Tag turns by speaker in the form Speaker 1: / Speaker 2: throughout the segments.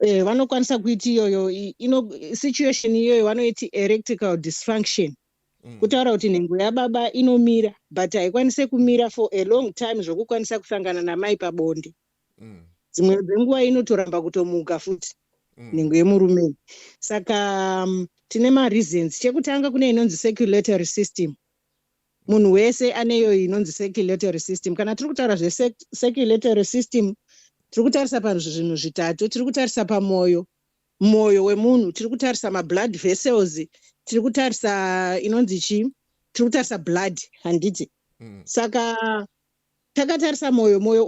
Speaker 1: vanokwanisa kuiti iyoyo situation iyoyo vanoiti erectile dysfunction. Kutaura kuti nhengo yababa inomira but haikwanise kumira for a long time zvokukwanisa kusangana namai pabonde. Dzimwe dzenguva inotoramba kutomuka futi nhengo yemurume. Saka tine mareasons. Chekutanga kune inonzi circulatory system. Munhu wese aneyo inonzi circulatory system. Kana tiri kutaura zve-circulatory system, tiri kutarisa pazvinhu zvitatu. Tiri kutarisa pamwoyo, mwoyo wemunhu, tiri kutarisa mablood vessels, tiri kutarisa inonzi chii, tiri kutarisa blood handiti. Saka takatarisa mwoyo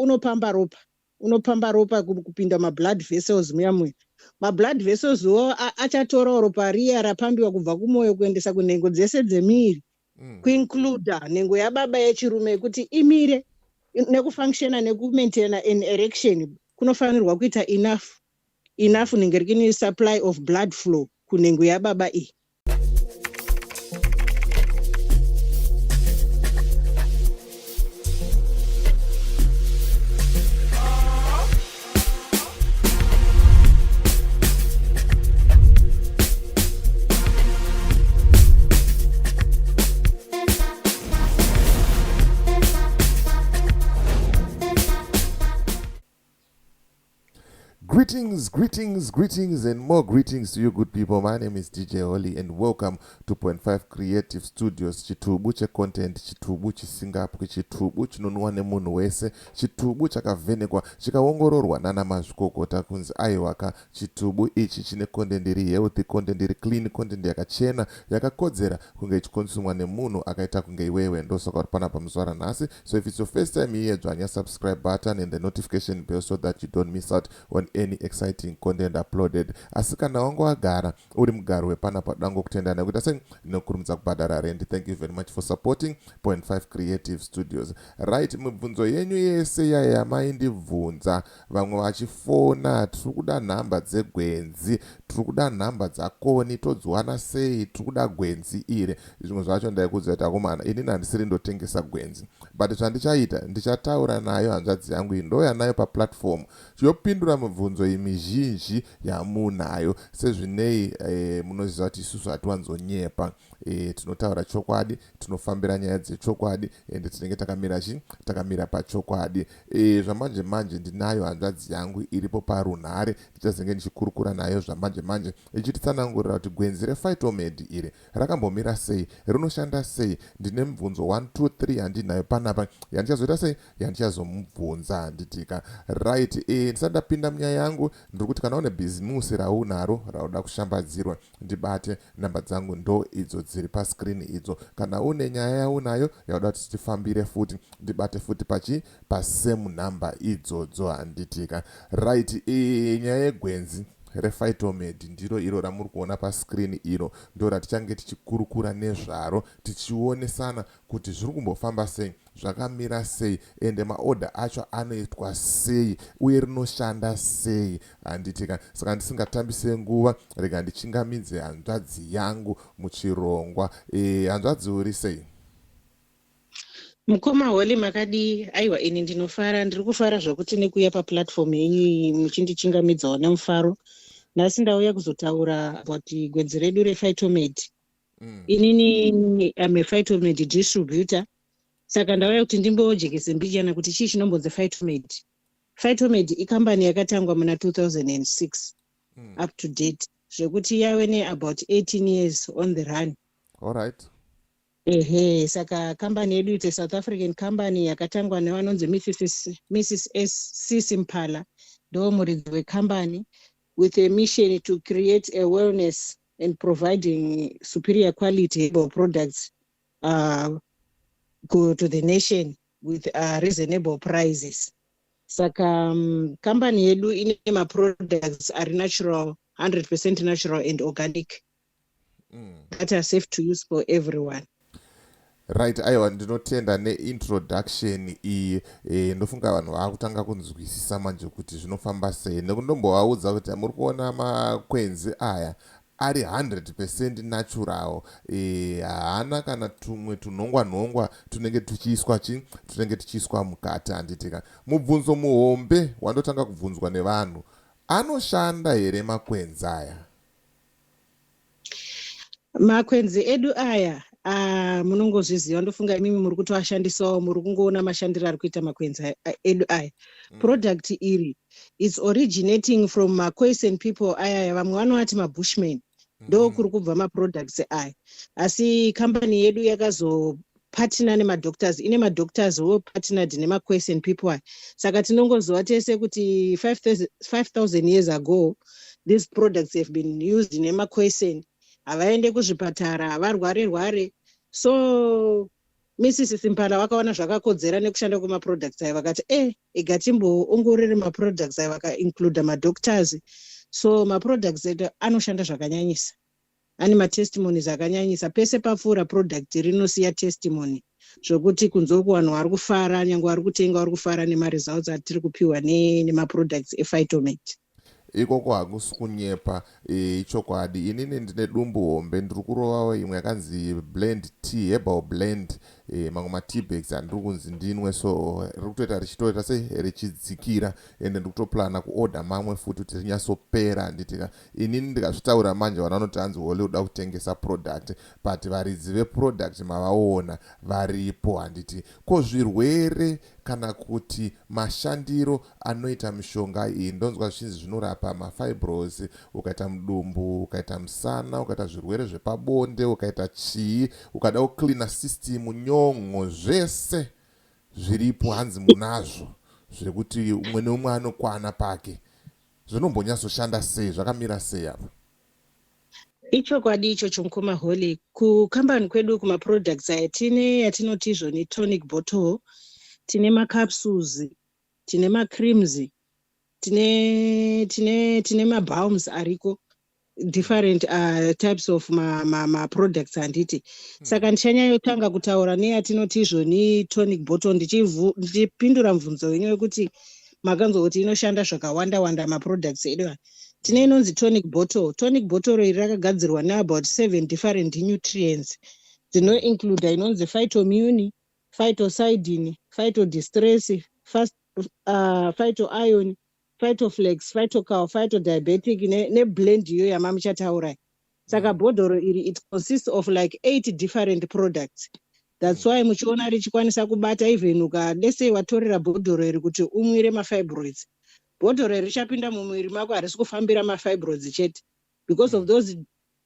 Speaker 1: unopamba ropa kupinda mablood vessels muya. Mablood vessels wo achatorawo ropa riya rapambiwa kubva kumwoyo kuendesa kunhengo dzese dzemiri, kuincluda nhengo yababa yechirume kuti imire nekufunctiona nekumaintaina an erection. Kunofanirwa kuita enough nhengerekini supply of blood flow kunhengo yababa iyi.
Speaker 2: Greetings, and more greetings to you good people. My name is DJ Holly and welcome to 0.5 Creative Studios. Chitubu che content, chitubu chisingapo, chitubu chinonwa nemunhu wese, chitubu chakavhenekwa, chikaongororwa nana mazvikokota kunzi aiwaka. Chitubu ichi chine content iri healthy, content iri clean, content yakachena, yakakodzera kunge ichikonsumwa nemunhu akaita kunge iwewe. Ndosoka pana pamuzuva nhasi. So if it's your first time here, dzvanya subscribe button and the notification bell so that you don't miss out on any exciting content uploaded. Asi kana wangu wagara uri mugaro wepanapa dango kutenda nekuita sei Vanokurumidza kubhadhara rent. Thank you very much for supporting 0.5 Creative Studios. Right, mibvunzo yenyu yese yamaindibvunza, vamwe vachifona, tiri kuda nhamba dzegwenzi, tiri kuda nhamba dzakoni, todziwana sei, tiri kuda gwenzi iri. Zvimwe zvacho ndaikuudza kuti akomana, inini handisiri ndotengesa gwenzi, but zvandichaita ndichataura nayo hanzvadzi yangu iyi, ndoyanayo paplatform yopindura mibvunzo mizhinji yamunayo. Sezvinei munoziva kuti isusu hatiwanzonyepa, tinotaura chokwadi, tinofambira nyaya dzechokwadi ende tinenge takamira pachokwadi. Zvamanje manje ndinayo hanzvadzi yangu iripo parunhare, ndichazenge ndichikurukura nayo zvamanje ichititsanangurira kuti gwenzi rephytomed iri rakambomira sei, rinoshanda sei. Ndine mibvunzo 1 2 3 handinayo panapa yandichazoita sei, yandichazomubvunza handitika. Right, ndisandapinda munyaya yangu ndiri kuti kana une bhizimusi raunaro rauda kushambadzirwa, ndibate namba dzangu ndo idzo dziri pascreen idzo. Kana une nyaya yaunayo yauda kuti tifambire futi, ndibate futi pasame namba idzodzo handitika. Right, nyaya yegwenzi rephytomed ndiro iro ramuri kuona pascreen iro, ndo ratichange tichikurukura nezvaro, tichionesana kuti zviri kumbofamba sei, zvakamira sei, ende maodha acho anoitwa sei uye rinoshanda sei handitika. Saka ndisingatambise nguva, rega ndichingamidze hanzvadzi yangu muchirongwa. Hanzvadzi uri sei?
Speaker 1: Mukoma Holly makadi. Aiwa, ini ndinofara, ndiri kufara zvokuti nekuuya paplatform yenyu muchindichingamidzawo nemufaro. Nhasi ndauya kuzotaura about gwenzi redu rephytomed. Inini am a phytomed distributor. Saka ndauya kuti ndimbojekese mbijana kuti chii chinombonzi Phytomed. Phytomed ikambani yakatangwa muna 2006 up to date, zvekuti yave ne-about 18 years on the run.
Speaker 2: All right.
Speaker 1: Saka kambani yedu ite South African company yakatangwa nevanonzi Mrs. C. Simpala, ndo muridzi wekambani, with a mission to create a wellness and providing superior quality herbal products go to the nation with reasonable prices. Saka company yedu ine ma-products are natural, 100% natural and organic that are safe to use for everyone.
Speaker 2: Right, aiwa, ndinotenda neintroduction iyi. Ndofunga vanhu vakutanga kunzwisisa manje kuti zvinofamba sei, nekundombovaudza kuti muri kuona makwenzi aya ari 100% natural. Haana kana tumwe tunongwa tunenge tuchiiswa mukati handitika. Mubvunzo muhombe wandotanga kubvunzwa nevanhu, Anoshanda here makwenzi aya?
Speaker 1: Makwenzi edu aya munongozviziva, ndofunga imimi muri kutoashandisawo, muri kungoona mashandiro ari kuita makwenzi edu aya. Product iri is originating from Makoisan people aya, vamwe vanovati mabushmen. Ndo kuri kubva maproducts aya. Asi company yedu yakazopatina nemadoctors, ine madoctors wo partnered nemaKwesian people aya. Saka tinongozova tese kuti 5,000 years ago these products have been used nemaKwesian. Havaende kuzvipatara, havarware. So Mrs. Simpala vakaona zvakakodzera nekushanda kwemaproducts aya, vakati igatimboongorere maproducts aya, vakaincluda madoctors. So maproducts edu anoshanda zvakanyanyisa, ane matestimonies akanyanyisa. Pese papfuura product rinosiya testimony zvokuti kunze kuvanhu vari kufara, nyange vari kutenga vari kufara nemaresults atiri kupiwa nemaproducts ePhytomed.
Speaker 2: Ikoko hakusi kunyepa chokwadi. Inini ndine dumbu hombe ndiri kurovawo imwe yakanzi blend tea, herbal blend, mamwe matea bags andiri kunzi ndinwe, so riri kutoita richitoita richidzikira, ende ndiri kutoplana kuorder mamwe futi kuti rinyatsopera. Nditika inini ndikazvitaura manje vanoti hanzi Hole uda kutengesa product, but varidzi veproduct mavaona varipo. Handiti ko zvirwere kana kuti mashandiro anoita mishonga iyi ndonzwa zvinzi zvinorapa mafibros, ukaita mudumbu, ukaita musana, ukaita zvirwere zvepabonde, ukaita chii, ukada kucleana system, nyongo, zvese zviripo hanzi munazvo, zvekuti umwe neumwe anokwana pake. Zvinombonyatsoshanda sei, zvakamira sei apa?
Speaker 1: Ichokwadi ichocho mukoma Hole. Kukambani kwedu kumaproducts aya tine yatinoti izvo ni tonic bottle, tine macapsules, tine macreams, tine mabalms ariko, different types of products handiti. Saka ndichanyayotanga kutaura neyatinoti izvo ni tonic bottle, ndichipindura mvunzo wenyu wekuti makanzwa kuti inoshanda zvakawanda maproducts edu. Tine inonzi tonic bottle. Tonic bottle iri rakagadzirwa neabout 7 different nutrients dzinoincluda inonzi phytomune, phytocidin, phytodistress, phytoiron, phytoflex, phytocal, phytodiabetic neblend iyo yamamuchataura. Saka bhodhoro iri it consists of like 8 different products. That's why muchiona richikwanisa kubata even ukadese watorera bhodhoro iri kuti umwire mafibroids, bhodhoro iri richapinda mumwiri mako, harisi kufambira mafibroids chete. Because of those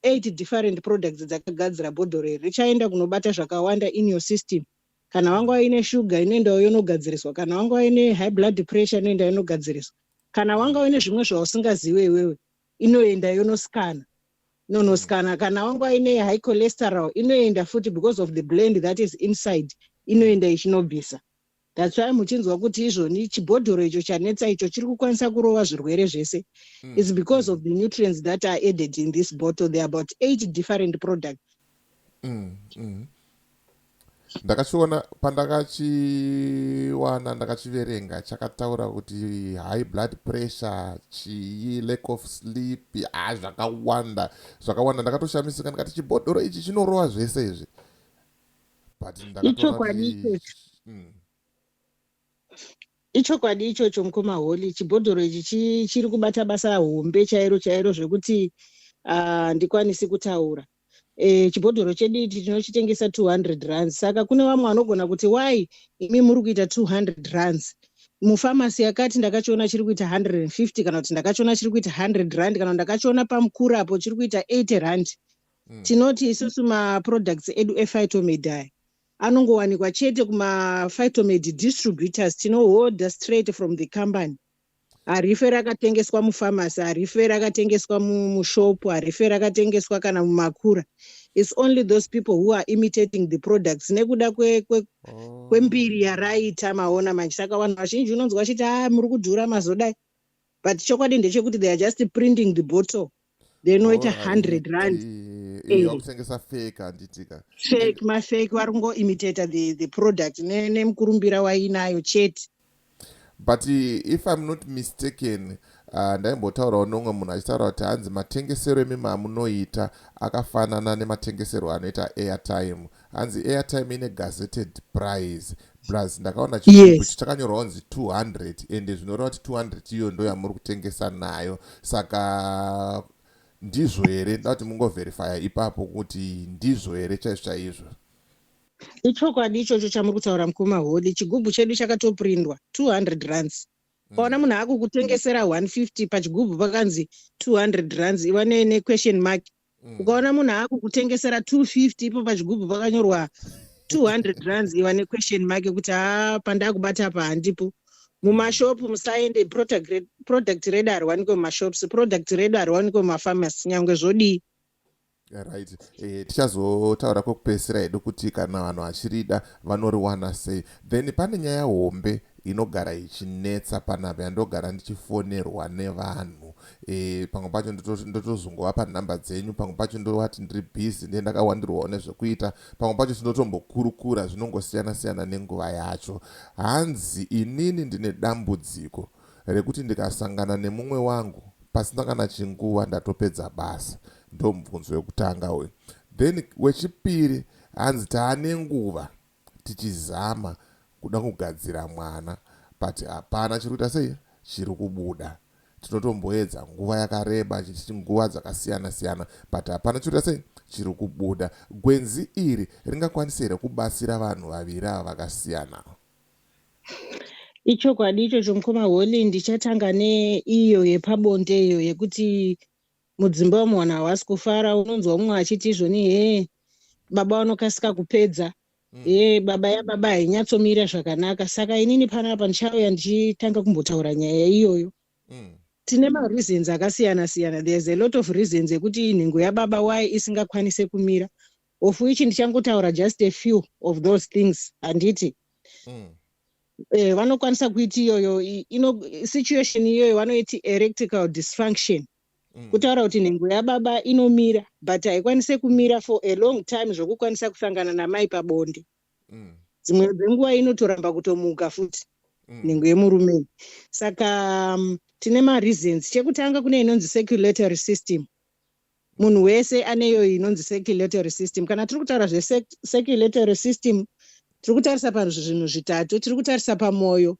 Speaker 1: 8 different products dzakagadzira bhodhoro iri, richaenda kunobata zvakawanda in your system. Kana wanga waine sugar inoendawo yonogadziriswa, kana wanga waine high blood pressure inoenda yonogadziriswa, kana wanga waine zvimwe zvausingaziwe iwewe inoenda yonoskana. Kana wanga waine high cholesterol inoenda futi, because of the blend that is inside, inoenda ichinobvisa. That's why muchinzwa kuti izvoni chibhodhoro icho chanetsa icho chiri kukwanisa kurova zvirwere zvese. It's because of the nutrients that are added in this bottle. There are about 8 different products.
Speaker 2: Ndakachiona pandakachiwana, ndakachiverenga chakataura kuti high blood pressure, chii, lack of sleep, zvakawanda. Ndakatoshamisika ndikati chibhodhoro ichi chinorova zvese izvi. But
Speaker 1: ichokwadi ichocho mukoma Hole. Chibhodhoro ichi chiri kubata basa hombe chairo zvekuti ndikwanisi kutaura. Chibhodhoro chedu ichi tinochitengesa 200 rands. Saka kune vamwe vanogona kuti why imi muri kuita 200 rands? Mufamasi yakati ndakachiona chiri kuita 150, kana kuti ndakachiona chiri kuita 100 rand, kana ndakachiona pamukuru apo chiri kuita 80 rand. Tinoti isusu maproducts edu ePhytomed aya anongowanikwa chete kumaPhytomed distributors, tinoorder straight from the company. Harife rakatengeswa mufamasi, harife rakatengeswa mushopu, harife rakatengeswa kana mumakura. It's only those people who are imitating the products nekuda kwembiri yaraita maona manje. Saka vanhu vazhinji unonzwa vachiti muri kudhura mazodai, but chokwadi ndechekuti they are just printing the bottle, they noita 100 rand.
Speaker 2: Kutengesa fake handitika.
Speaker 1: Fake, mafake vari kungoimitata the product nemukurumbira wainayo chete.
Speaker 2: But if I'm not mistaken, ndaimbotaurawo nomwe munhu achitaura kuti hanzi matengesero emimi amunoita akafanana nematengesero anoita airtime. Hanzi airtime ine gazetted price, plus ndakaona chigubhu chakanyorwa kunzi 200 ende zvinoreva kuti 200 iyo ndo yamuri kutengesa nayo, saka ndizvo here? Nda kuti mungovherifya ipapo kuti ndizvo here chaizvo chaizvo.
Speaker 1: Ichokwadi ichocho chamuri kutaura mukoma holi. Chigubhu chedu chakatoprindwa 200 rands. Paona munhu akukutengesera 150 pachigubhu pakanzi 200 rands iva ne question mark. Ukaona munhu akukutengesera 250 ipo pachigubhu pakanyorwa 200 rands iva ne question mark kuti pandakubata apa handipo. Mumashopu musaende product reader hariwanikwe mumashops, product reader hariwanikwe mumafamasi nyangwe zvodii.
Speaker 2: Right. Tichazotaura kwekupedzisira hedu kuti kana vanhu vachirida vanoriwana sei. Then pane nyaya hombe inogara ichinetsa panapa yandogara ndichifonerwa nevanhu. Pamwe pacho ndotozongova namba dzenyu, pamwe pacho ndovati ndiri busy ndiye ndakawandirwawo nezvekuita, pamwe pacho tinotombokurukura zvinongosiyana nenguva yacho. Hanzi inini ndine dambudziko rekuti ndikasangana nemumwe wangu pasina kana chinguva ndatopedza basa. Ndo mubvunzo wekutanga uyu. Then wechipiri hanzi taane nguva tichizama kuda kugadzira mwana, but hapana chiri kuita sei, chiri kubuda. Tinotomboedza nguva yakareba chichi nguva dzakasiyana, but hapana chiri kuita sei, chiri kubuda. Gwenzi iri ringakwanisa here kubatsira vanhu vaviri ava vakasiyana?
Speaker 1: Ichokwadi ichocho mukoma holi. Ndichatanga neiyo yepabonde iyo yekuti mudzimba womwana havasi kufara. Unonzwa mumwe achiti izvoni baba vanokasika kupedza, baba yababa hainyatsomira zvakanaka. Saka inini panapa ndichauya ndichitanga kumbotaura nyaya iyoyo. Tine mareasons akasiyana-siyana. There's a lot of reasons ekuti nhengo yababa why isingakwanise kumira. Of which ndichangotaura just a few of those things. Handiti vanokwanisa kuiti iyoyo situation iyoyo vanoiti erectical dysfunction. Kutaura kuti nhengo yababa inomira but haikwanise kumira for a long time zvokukwanisa kusangana namai pabonde. Dzimwe dzenguva inotoramba kutomuka futi nhengo yemurume. Saka tine mareasons. Chekutanga kune inonzi circulatory system. Munhu wese aneyo inonzi circulatory system. Kana tiri kutaura zve-circulatory system tiri kutarisa pazvinhu zvitatu. Tiri kutarisa pamwoyo,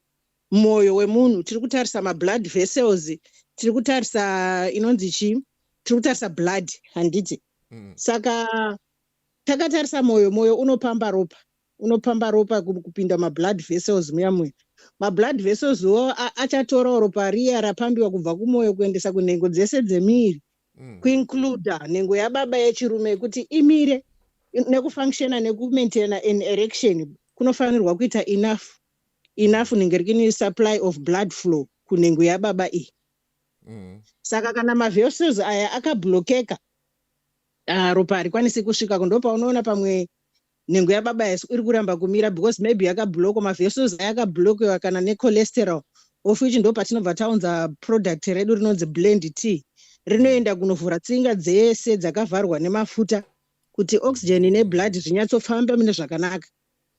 Speaker 1: mwoyo wemunhu, tiri kutarisa mablood vessels, tiri kutarisa inonzi chii, tiri kutarisa blood. Handiti saka takatarisa mwoyo unopamba ropa kupinda mablood vessels muya. Mablood vessels wo achatorawo ropa riya rapambiwa kubva kumwoyo kuendesa kunhengo dzese dzemiri, kuincluda nhengo yababa yechirume kuti imire nekufunctiona nekumaintaina an erection. Kunofanirwa kuita enough nhengo supply of blood flow kunhengo yababa iyi. Saka kana mavessels aya akablokeka, ropa harikwanisi kusvika. Ndopa unoona pamwe nhengo yababa iri kuramba kumira because maybe yakablokwa, mavessels aya akablokewa kana necholesterol, of which ndo patinobva taunza product redu rinonzi blend T. Rinoenda kunovhura tsinga dzese dzakavharwa nemafuta kuti oxygen neblood zvinyatsofamba mune zvakanaka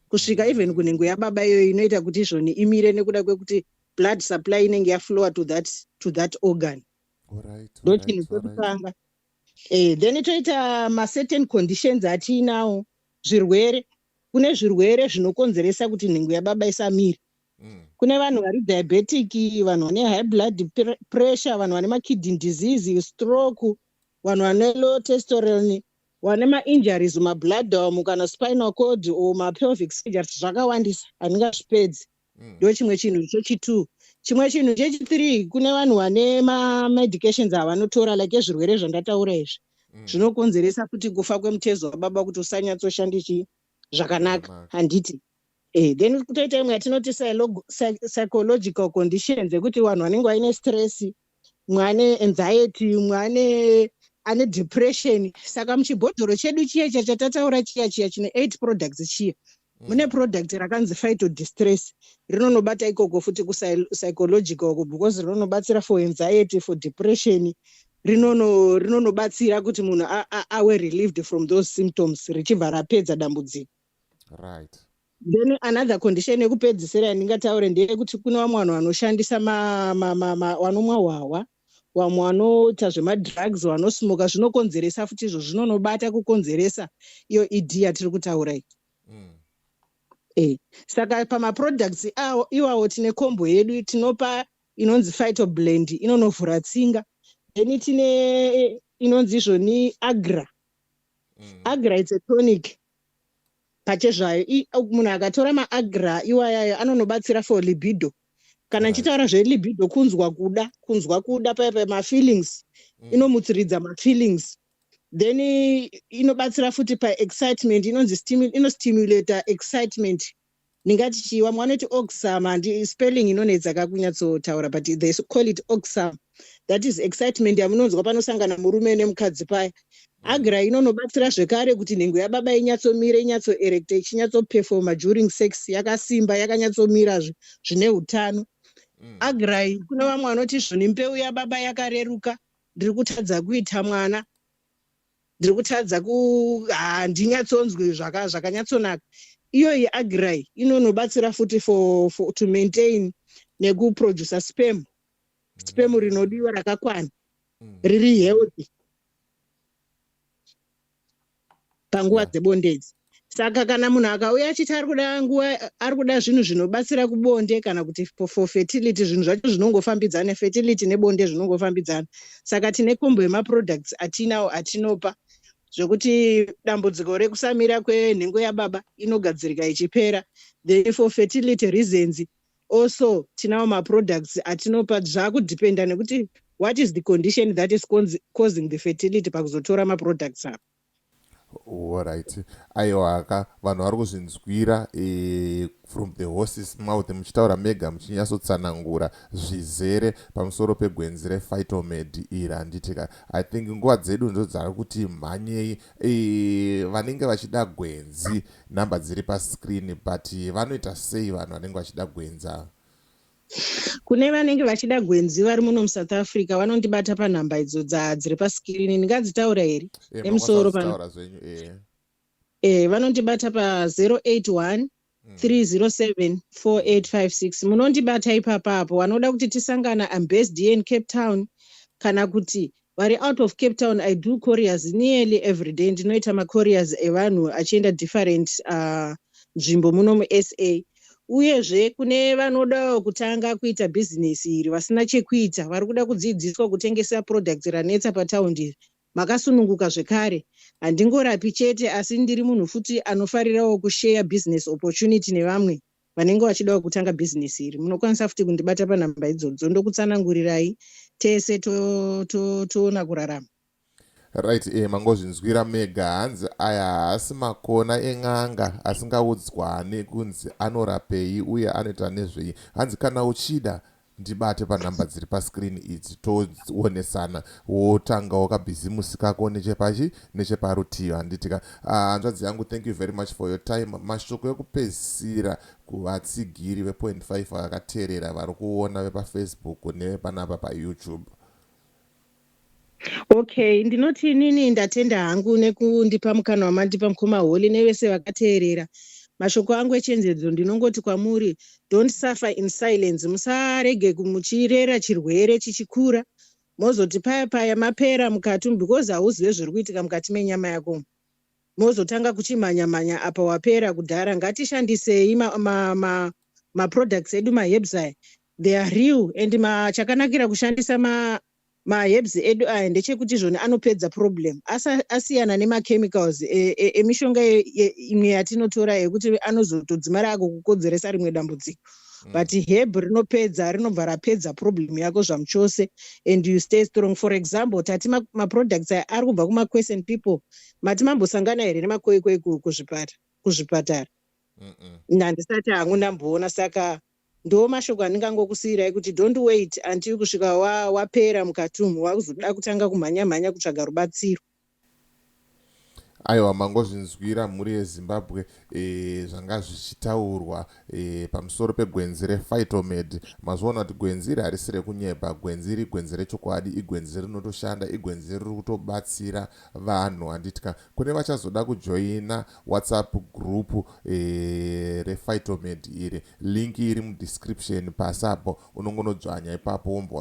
Speaker 1: kusvika even kunhengo yababa iyoyo inoita kuti izvoni imire nekuda kwekuti blood supply inenge yaflowa to that organ. Ndo chinhu chekutanga. Then toita certain conditions atiinawo, zvirwere. Kune zvirwere zvinokonzeresa kuti nhengo yababa isamire. Kune vanhu vari diabetic, vanhu vane high blood pressure, vanhu vane makidney disease, stroke, vanhu vane low testosterone, vane mainjuries mablood kana spinal cord o mapelvic surgeries, zvakawandisa handingazvipedzi. Ndo chimwe chinhu chechi2. Chimwe chinhu chechi3, kune vanhu vane medications avanotora like zvirwere zvandataura izvi zvinokonzeresa kuti kufa kwemutezo wababa kuti usanyatsoshanda zvakanaka. Handiti then kutoita imwe yatinoti psychological conditions ekuti vanhu vanenge vaine stress, mwane anxiety, mwane ane depression. Saka muchibhodhoro chedu chiya chatataura chiya chine 8 products chiya, mune product rakanzi phytodistress. Rinonobata ikoko futi psychological because rinonobatsira for anxiety, for depression. Rinonobatsira kuti munhu awe relieved from those symptoms richibva rapedza dambudziko.
Speaker 2: Right.
Speaker 1: Then another condition yekupedzisira yandingataure ndeyekuti kune vamwe vanhu vanoshandisa vanomwa hwahwa, vamwe vanoita zvemadrugs, vanosmoka, zvinokonzeresa futi izvo zvinonobata kukonzeresa iyo idhi yatiri kutaura iyi. Saka pamaproducts iwawo tine kombo yedu tinopa inonzi Phytoblend inonovhura tsinga. Then tine inonzi izvoni Agra. Agra it's a tonic. Pachezvayo munhu akatora maagra iwayayo anonobatsira for libido. Kana nchitaura zvelibido kunzwa kuda paya mafeelings inomutsiridza mafeelings. Then inobatsira futi paexcitement inonzi inostimulata excitement. Ningati chiwa mwanoti oxam and spelling inonetsa kakunyatsotaura but they call it oxam. That is excitement yamunonzwa panosangana murume nemukadzi paya. Agra inonobatsira zvekare kuti nhengo yababa inyatsomira inyatsoerecta ichinyatsoperforma during sex yakasimba yakanyatsomira zvine utano. Agra kuna vamwe vanoti zvoni mbeu yababa yakareruka ndiri kutadza kuita mwana ndiri kutadza handinyatsonzwi zvakanyatsonaka. Iyoyi Agra inonobatsira futi for to maintain nekuproducer sperm rinodiwa rakakwana riri healthy panguva dzebondedzi. Saka kana munhu akauya achiti ari kuda zvinhu zvinobatsira kubonde kana kuti for fertility, zvinhu zvacho zvinongofambidzana, fertility nebonde zvinongofambidzana. Saka tine kombo yemaproducts atinawo atinopa zvokuti dambudziko rekusamira kwenhengo yababa inogadzirika ichipera. Then for fertility reasons also tinawo maproducts atinopa zvakudhipenda nekuti what is the condition that is causing the fertility pakuzotora maproducts apa.
Speaker 2: Alright. Aiwaka vanhu vari kuzvinzwira from the horse's mouth muchitaura mega muchinyatsotsanangura zvizere pamusoro pegwenzi rephytomed iri handitika. I think nguva dzedu ndo dzari kuti mhanyei vanenge vachida gwenzi namba dziri pascreen, but vanoita sei vanhu vanenge vachida gwenza?
Speaker 1: Kune vanenge vachida gwenzi vari muno muSouth Africa vanondibata panhamba idzo dziri paskirini. Ndingadzitaura here nemusoro pano? Vanondibata pa081 307 4856. Munondibata ipapapo. Vanoda kuti tisangana, I'm based here in Cape Town. Kana kuti vari out of Cape Town, I do couriers nearly every day. Ndinoita macouriers evanhu achienda different nzvimbo muno muSA. Uyezve kune vanoda kutanga kuita bhizinesi iri vasina chekuita, vari kuda kudzidziswa kutengesa products ranetsa pataundi makasununguka zvekare. Handingorapi chete asi ndiri munhu futi anofarirawo kushare business opportunity nevamwe vanenge vachidawo kutanga bhizinesi iri. Munokwanisa futi kundibata panhamba idzodzo ndokutsanangurirai tese toona kurarama.
Speaker 2: Right, mangozvinzwira mega. Hanzi aya haasi makona en'anga asingaudzwane kunzi anorapei uye anoita nezvei. Hanzi kana uchida ndibate panhamba dziri pascreen idzi toonesana wotanga wakabhizimusi kako necheparutivi handitika. Hanzvadzi yangu, thank you very much for your time. Mashoko ekupedzisira kuvatsigiri ve.5 vakateerera vari kuona vepafacebook nevepanapa paYouTube.
Speaker 1: Okay, ndinoti inini ndatenda hangu nekundipa mukana wamandipa mukoma holi nevese vakateerera. Mashoko angu echenjedzo ndinongoti kwamuri, don't suffer in silence. Musarege muchirera chirwere chichikura mozoti paya mapera mukati because hauzive zviri kuitika mukati menyama yako. Mozotanga kuchimhanya apa wapera kudhara. Ngatishandisei maproducts edu, maherbs aya. They are real and chakanakira kushandisa maherbs edu aya ndechekuti zvoni anopedza problem. Asiyana nemachemicals emishonga imwe yatinotora yekuti anozotodzimara akukukodzeresa rimwe dambudziko. But herb rinopedza, rinobva rapedza problem yako zvamuchose and you stay strong. For example, tati maproducts aya ari kubva kumaquescent people. Mati mambosangana here nemakoikoi kuzvipatara? Handisati hangu ndamboona. Saka ndo mashoko andingangokusiyirai kuti don't wait until kusvika wapera mukati umu wakuzoda kutanga kumhanya kutsvaga rubatsiro.
Speaker 2: Aiwa, mangozvinzwira mhuri yeZimbabwe zvanga zvichitaurwa pamusoro pegwenzi rephytomed. Mazoona kuti gwenzi iri harisi rekunyepa. Gwenzi iri gwenzi rechokwadi, igwenzi rinotoshanda, igwenzi riri kutobatsira vanhu handitika. Kune vachazoda kujoina WhatsApp group rephytomed iri, link iri mudescription pasapo, unongonodzvanya ipapo wombo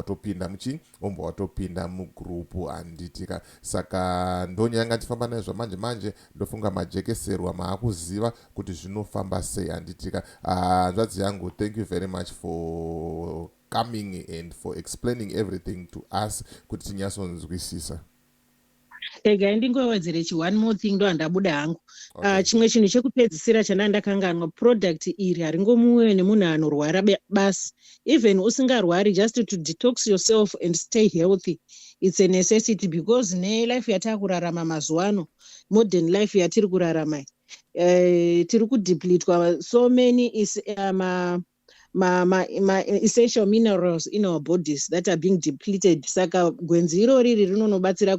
Speaker 2: watopinda mugroup handitika. Saka ndonyaya ngatifamba nayo zvamanje manje ndofunga majekeserwa maakuziva kuti zvinofamba sei. Handitika hanzvadzi yangu, thank you very much for coming and for explaining everything to us kuti tinyatsonzwisisa.
Speaker 1: Ega ndingowedzere one more thing ndo handabuda hangu. Chimwe chinhu chekupedzisira chandandakanganwa, product iri haringomuwe nemunhu anorwara basi. Even usingarwari, just to detox yourself and stay healthy, it's a necessity, because life yatakurarama mazuano, modern life yatiri kurarama, tiri kudepletwa so many is essential minerals in our bodies that are being depleted. Saka gwenzi irori rinonobatsira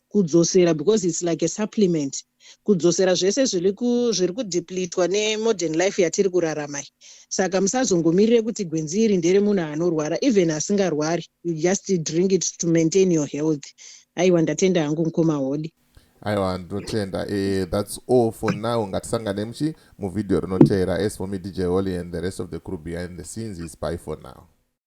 Speaker 1: kudzosera, because it's like a supplement. Kudzosera zvese zviri kudepletwa modern life yatiri kurarama. Saka musazongomirire kuti gwenzi iri ndere munhu anorwara, even asingarwari, you just drink it to maintain your health. Aiwa, ndatenda hangu mukoma hodi.
Speaker 2: Aiwa, ndotenda. That's all for now. Ngatisangane muvideo rinoteera. As for me, DJ Oli, and the rest of the crew behind the scenes, is bye for now.